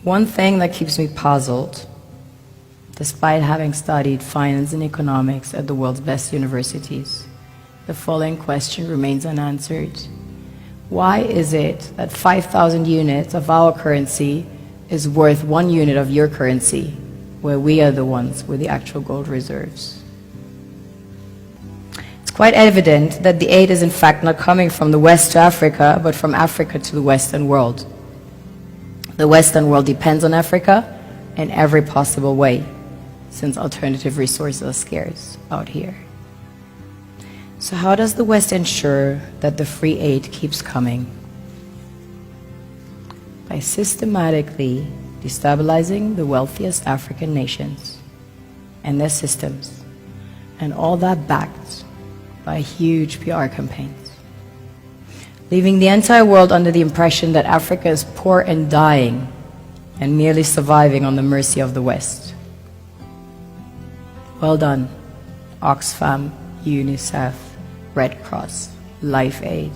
One thing that keeps me puzzled, despite having studied finance and economics at the world's best universities, the following question remains unanswered. Why is it that 5,000 units of our currency is worth 1 unit of your currency, where we are the ones with the actual gold reserves? It's quite evident that the aid is in fact not coming from the West to Africa, but from Africa to the Western world. The Western world depends on Africa in every possible way, since alternative resources are scarce out here. So how does the West ensure that the free aid keeps coming? By systematically destabilizing the wealthiest African nations and their systems, and all that backed by huge PR campaigns, leaving the entire world under the impression that Africa is poor and dying and merely surviving on the mercy of the West. Well done, Oxfam, UNICEF, Red Cross, Life Aid,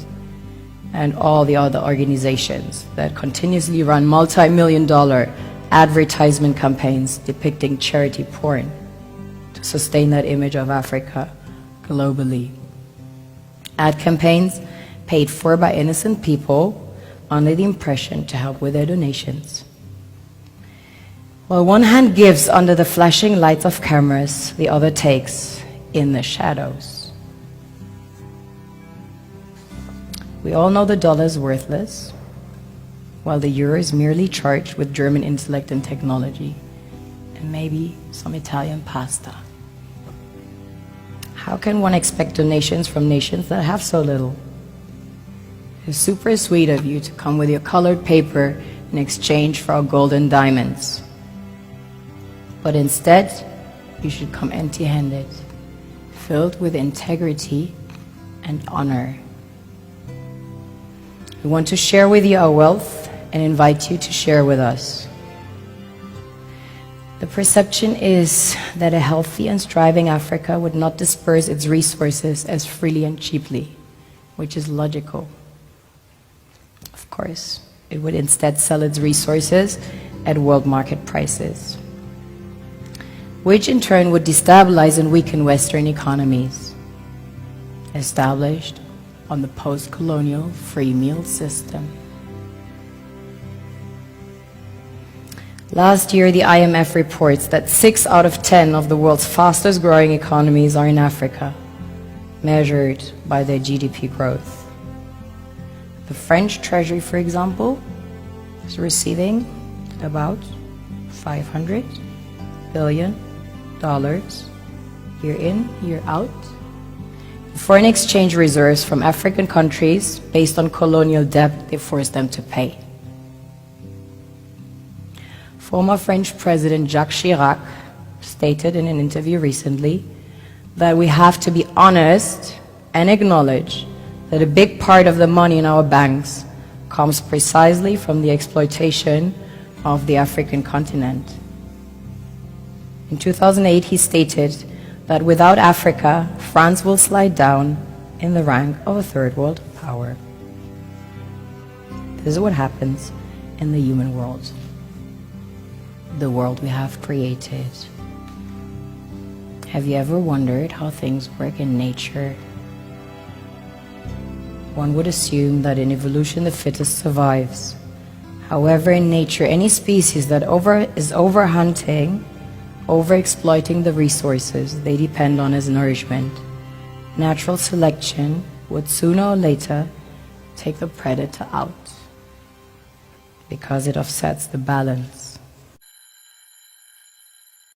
and all the other organizations that continuously run multi-million-dollar advertisement campaigns depicting charity porn to sustain that image of Africa globally. Ad campaigns paid for by innocent people under the impression to help with their donations. While one hand gives under the flashing lights of cameras, the other takes in the shadows. We all know the dollar is worthless, while the euro is merely charged with German intellect and technology, and maybe some Italian pasta. How can one expect donations from nations that have so little? It's super sweet of you to come with your colored paper in exchange for our gold and diamonds. But instead, you should come empty-handed, filled with integrity and honor. We want to share with you our wealth and invite you to share with us. The perception is that a healthy and striving Africa would not disperse its resources as freely and cheaply, which is logical. Of course, it would instead sell its resources at world market prices, which in turn would destabilize and weaken Western economies, established on the post-colonial free meal system. Last year, the IMF reports that 6 out of 10 of the world's fastest growing economies are in Africa, measured by their GDP growth. The French Treasury, for example, is receiving about $500 billion year in, year out, foreign exchange reserves from African countries based on colonial debt they forced them to pay. Former French President Jacques Chirac stated in an interview recently that we have to be honest and acknowledge that a big part of the money in our banks comes precisely from the exploitation of the African continent. In 2008, he stated that without Africa, France will slide down in the rank of a third world power. This is what happens in the human world, the world we have created. Have you ever wondered how things work in nature? One would assume that in evolution the fittest survives. However, in nature, any species that is overhunting, overexploiting the resources they depend on as nourishment, natural selection would sooner or later take the predator out, because it offsets the balance.